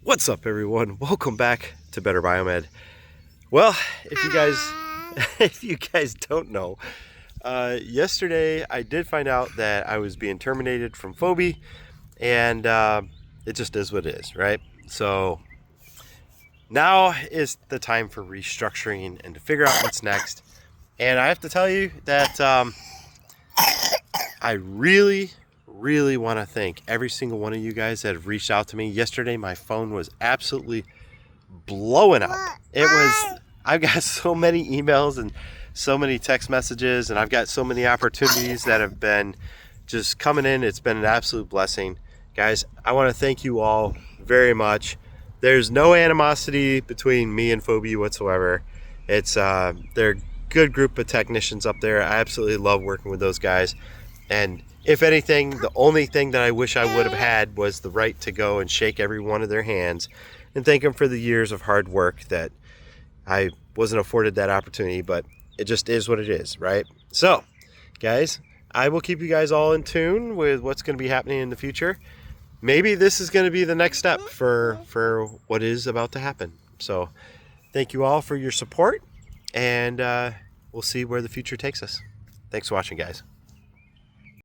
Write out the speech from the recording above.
What's up, everyone? Welcome back to Better Biomed. Well, if you guys if you guys don't know, yesterday I did find out that I was being terminated from Fobi, and it just is what it is, right? So now is the time for restructuring and to figure out what's next. And I have to tell you that I really want to thank every single one of you guys that have reached out to me. Yesterday my phone was absolutely blowing up. I've got so many emails and so many text messages, and I've got so many opportunities that have been just coming in. It's been an absolute blessing. Guys, I want to thank you all very much. There's no animosity between me and Fobi whatsoever. They're a good group of technicians up there. I absolutely love working with those guys. And if anything, the only thing that I wish I would have had was the right to go and shake every one of their hands and thank them for the years of hard work that I wasn't afforded that opportunity, but it just is what it is, right? So, guys, I will keep you guys all in tune with what's going to be happening in the future. Maybe this is going to be the next step for what is about to happen. So, thank you all for your support, and we'll see where the future takes us. Thanks for watching, guys.